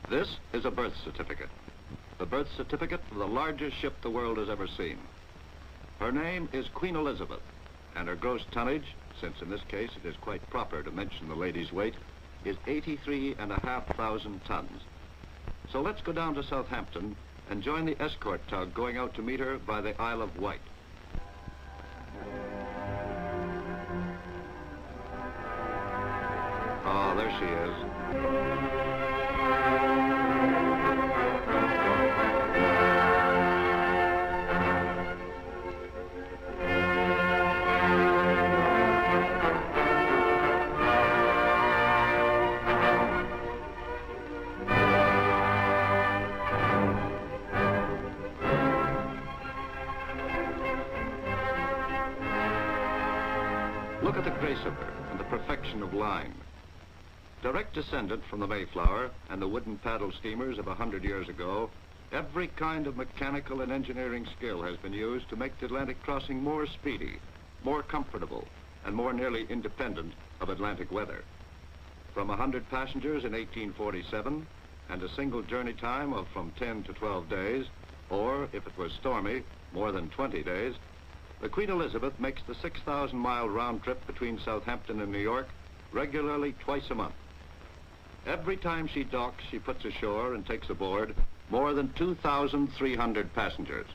This is a birth certificate. The birth certificate of the largest ship the world has ever seen. Her name is Queen Elizabeth, and her gross tonnage, since in this case it is quite proper to mention the lady's weight, is 83,500 tons. So let's go down to Southampton and join the escort tug going out to meet her by the Isle of Wight. Oh, there she is. Look at the grace of her and the perfection of line. Direct descendant from the Mayflower and the wooden paddle steamers of 100 years ago, every kind of mechanical and engineering skill has been used to make the Atlantic crossing more speedy, more comfortable, and more nearly independent of Atlantic weather. From 100 passengers in 1847 and a single journey time of from 10 to 12 days, or, if it was stormy, more than 20 days, the Queen Elizabeth makes the 6,000-mile round trip between Southampton and New York regularly twice a month. Every time she docks, she puts ashore and takes aboard more than 2,300 passengers.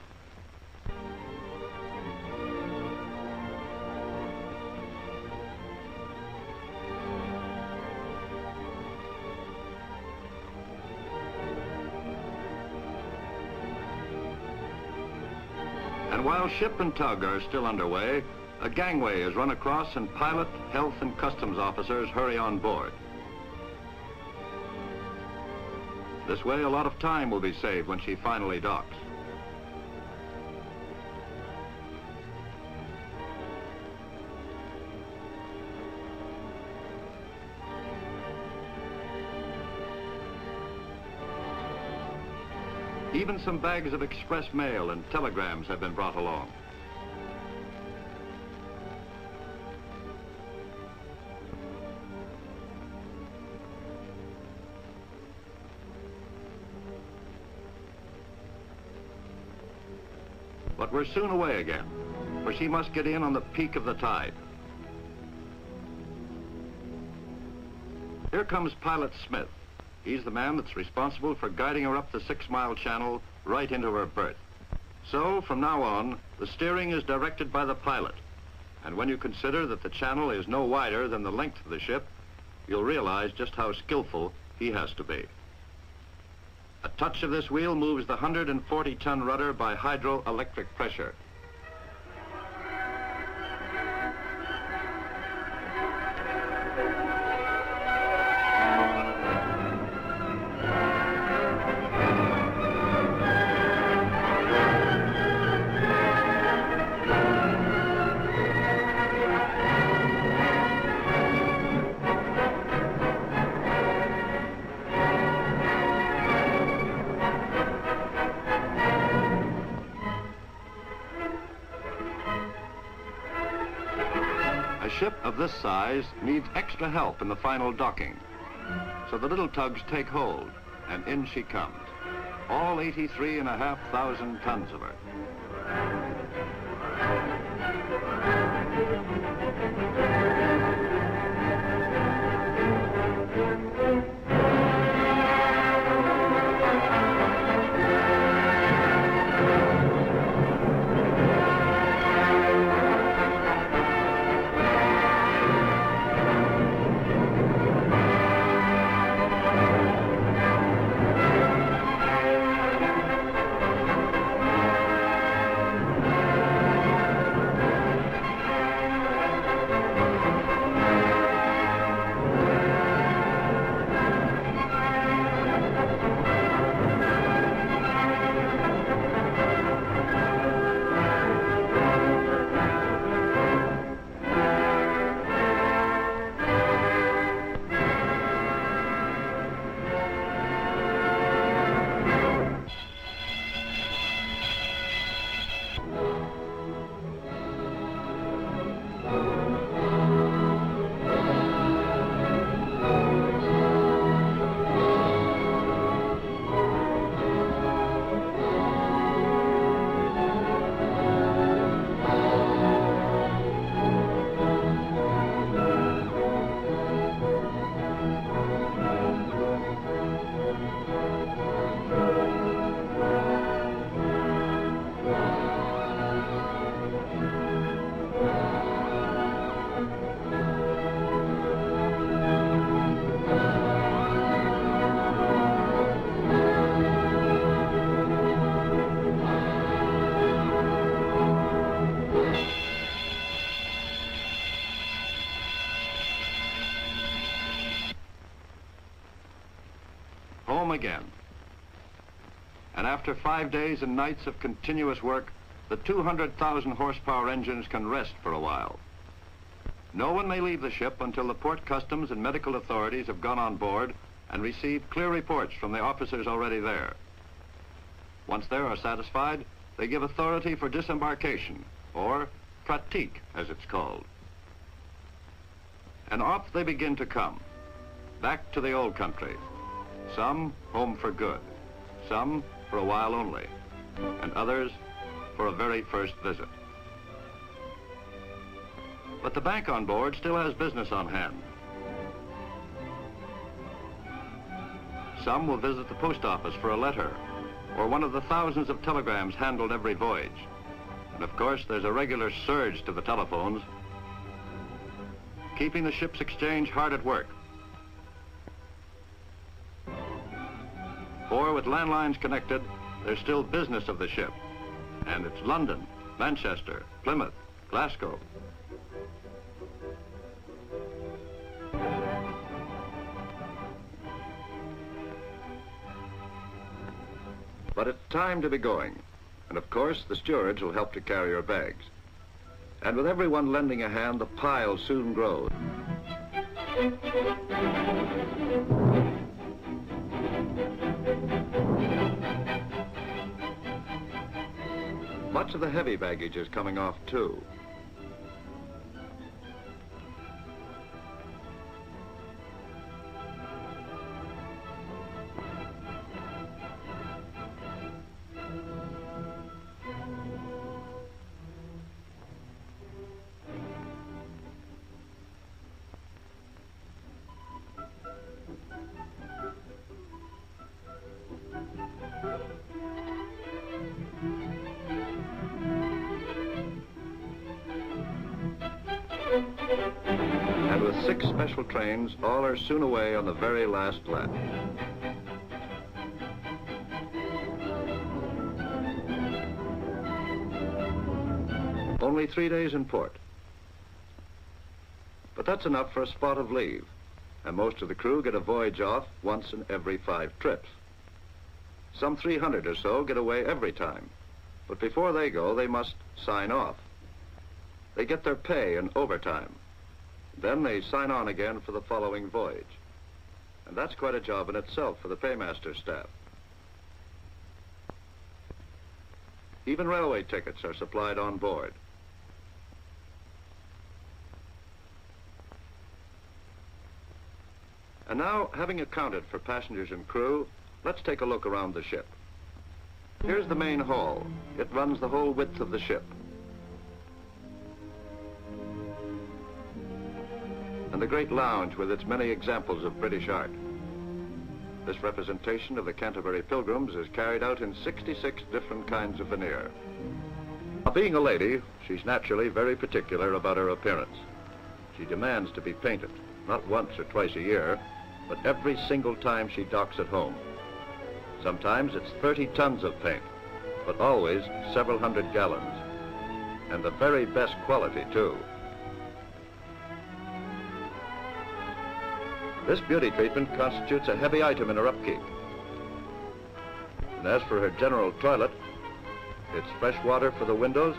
And while ship and tug are still underway, a gangway is run across and pilot, health, and customs officers hurry on board. This way, a lot of time will be saved when she finally docks. Even some bags of express mail and telegrams have been brought along. But we're soon away again, for she must get in on the peak of the tide. Here comes Pilot Smith. He's the man that's responsible for guiding her up the 6-mile channel right into her berth. So, from now on, the steering is directed by the pilot. And when you consider that the channel is no wider than the length of the ship, you'll realize just how skillful he has to be. A touch of this wheel moves the 140-ton rudder by hydroelectric pressure. A ship of this size needs extra help in the final docking. So the little tugs take hold, and in she comes. All 83,500 tons of her. home again. And after 5 days and nights of continuous work, the 200,000 horsepower engines can rest for a while. No one may leave the ship until the port customs and medical authorities have gone on board and received clear reports from the officers already there. Once they are satisfied, they give authority for disembarkation, or pratique as it's called. And off they begin to come, back to the old country. Some home for good, some for a while only, and others for a very first visit. But the bank on board still has business on hand. Some will visit the post office for a letter, or one of the thousands of telegrams handled every voyage. And of course, there's a regular surge to the telephones, keeping the ship's exchange hard at work. For with landlines connected, there's still business of the ship. And it's London, Manchester, Plymouth, Glasgow. But it's time to be going. And of course, the stewards will help to carry your bags. And with everyone lending a hand, the pile soon grows. Much of the heavy baggage is coming off too. And with 6 special trains, all are soon away on the very last lap. Only 3 days in port. But that's enough for a spot of leave, and most of the crew get a voyage off once in every 5 trips. Some 300 or so get away every time, but before they go, they must sign off. They get their pay and overtime. Then they sign on again for the following voyage. And that's quite a job in itself for the paymaster staff. Even railway tickets are supplied on board. And now, having accounted for passengers and crew, let's take a look around the ship. Here's the main hall. It runs the whole width of the ship. And the great lounge with its many examples of British art. This representation of the Canterbury Pilgrims is carried out in 66 different kinds of veneer. Now, being a lady, she's naturally very particular about her appearance. She demands to be painted, not once or twice a year, but every single time she docks at home. Sometimes it's 30 tons of paint, but always several hundred gallons. And the very best quality, too. This beauty treatment constitutes a heavy item in her upkeep. And as for her general toilet, it's fresh water for the windows,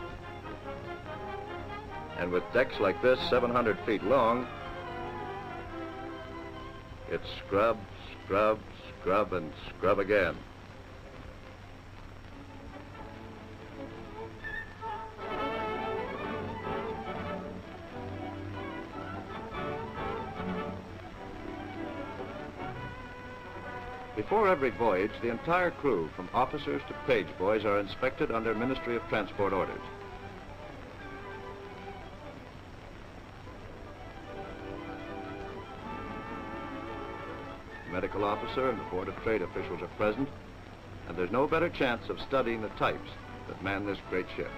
and with decks like this, 700 feet long, it's scrub, scrub, scrub, and scrub again. Before every voyage, the entire crew, from officers to page boys, are inspected under Ministry of Transport orders. The medical officer and the Board of Trade officials are present, and there's no better chance of studying the types that man this great ship.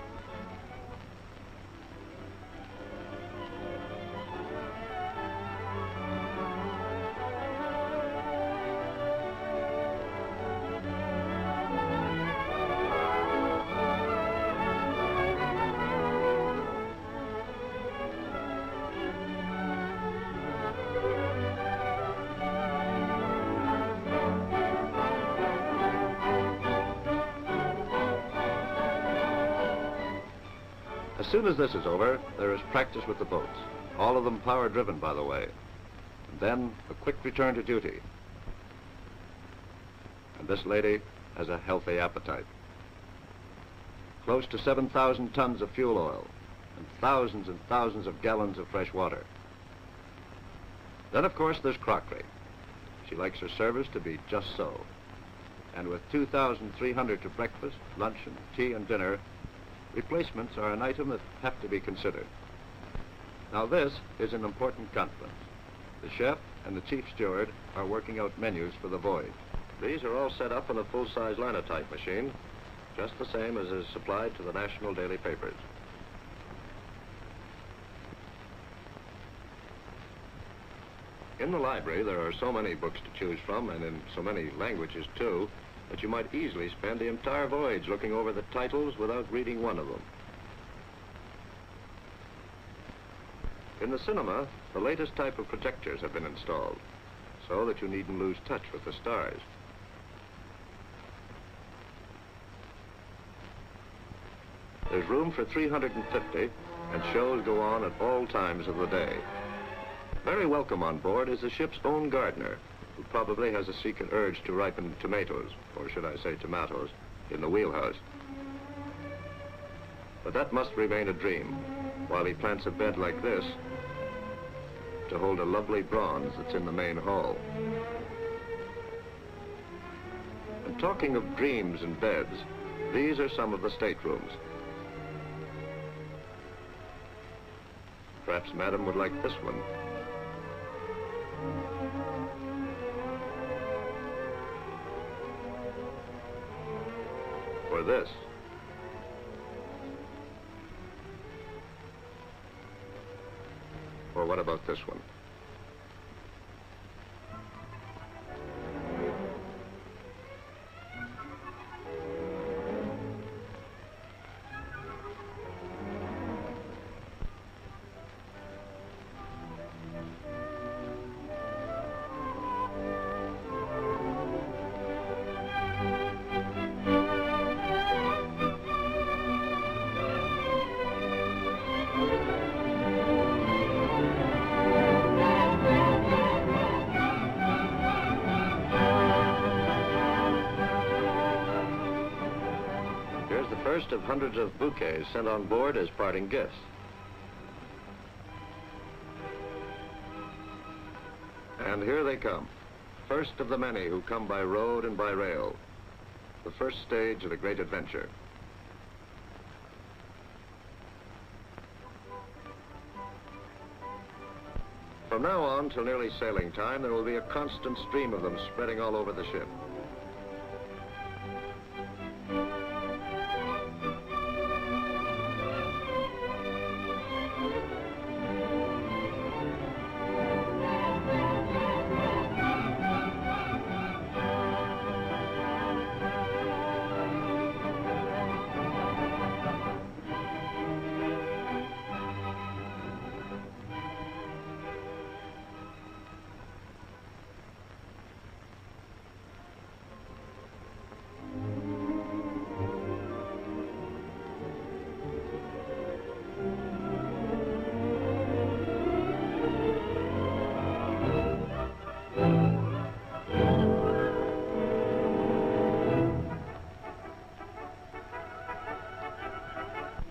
soon as this is over, there is practice with the boats, all of them power-driven, by the way. And then a quick return to duty. And this lady has a healthy appetite. Close to 7,000 tons of fuel oil and thousands of gallons of fresh water. Then, of course, there's crockery. She likes her service to be just so. And with 2,300 to breakfast, lunch, and tea and dinner, replacements are an item that have to be considered. Now, this is an important conference. The chef and the chief steward are working out menus for the voyage. These are all set up in a full-size linotype machine, just the same as is supplied to the national daily papers. In the library, there are so many books to choose from, and in so many languages, too, that you might easily spend the entire voyage looking over the titles without reading one of them. In the cinema, the latest type of projectors have been installed, so that you needn't lose touch with the stars. There's room for 350, and shows go on at all times of the day. Very welcome on board is the ship's own gardener, who probably has a secret urge to ripen tomatoes, or should I say tomatoes, in the wheelhouse. But that must remain a dream, while he plants a bed like this to hold a lovely bronze that's in the main hall. And talking of dreams and beds, these are some of the staterooms. Perhaps Madam would like this one. Or this. Or what about this one? First of hundreds of bouquets sent on board as parting gifts. And here they come, first of the many who come by road and by rail, the first stage of the great adventure. From now on till nearly sailing time, there will be a constant stream of them spreading all over the ship.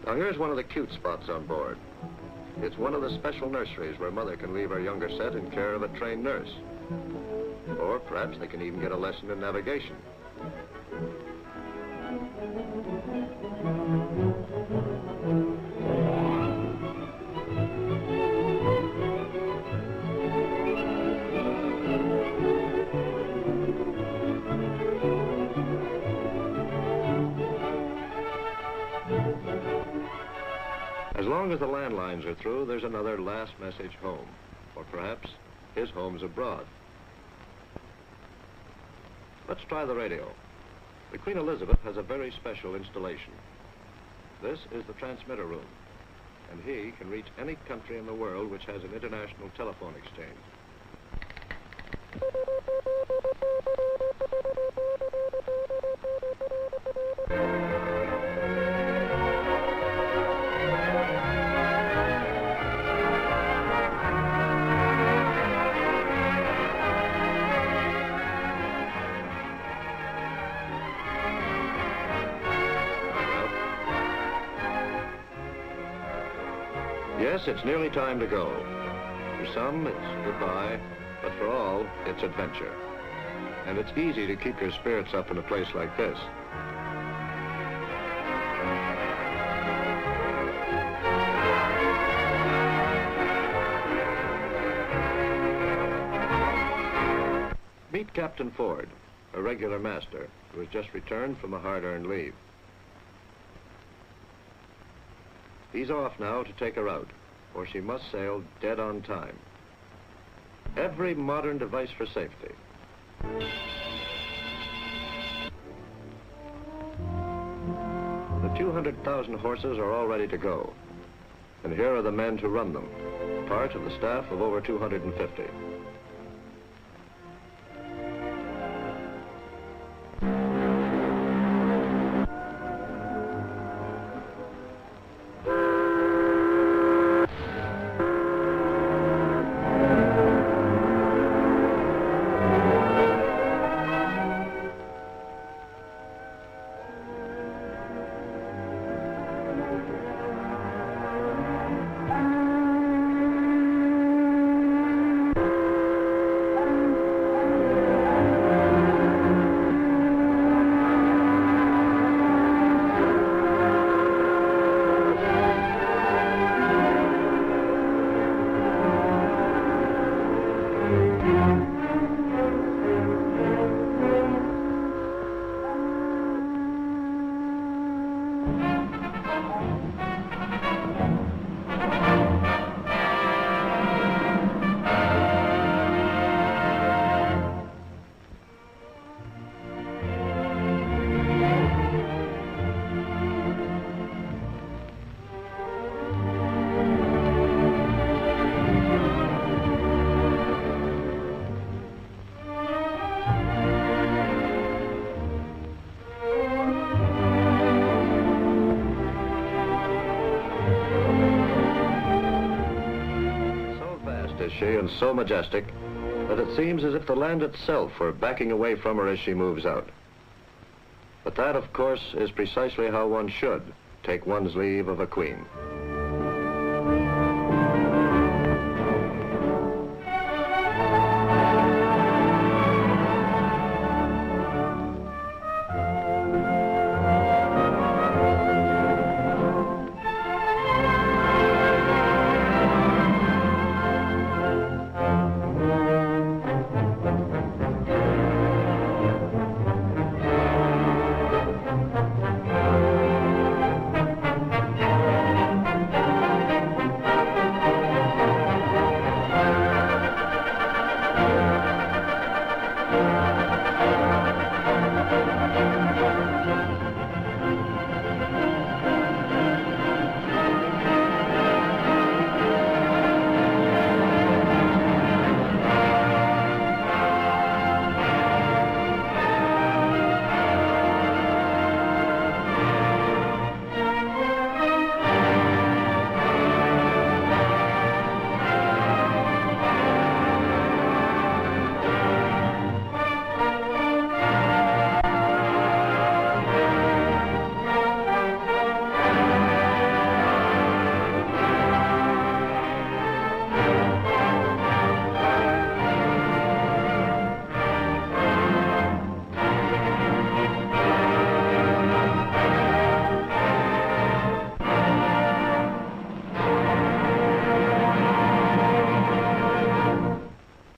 Now here's one of the cute spots on board. It's one of the special nurseries where Mother can leave her younger set in care of a trained nurse. Or perhaps they can even get a lesson in navigation. As long as the landlines are through, there's another last message home. Or perhaps his home's abroad. Let's try the radio. The Queen Elizabeth has a very special installation. This is the transmitter room, and he can reach any country in the world which has an international telephone exchange. Yes, it's nearly time to go. For some, it's goodbye, but for all, it's adventure. And it's easy to keep your spirits up in a place like this. Meet Captain Ford, a regular master, who has just returned from a hard-earned leave. He's off now to take her out, or she must sail dead on time. Every modern device for safety. The 200,000 horses are all ready to go. And here are the men to run them, part of the staff of over 250. And so majestic that it seems as if the land itself were backing away from her as she moves out. But that, of course, is precisely how one should take one's leave of a queen.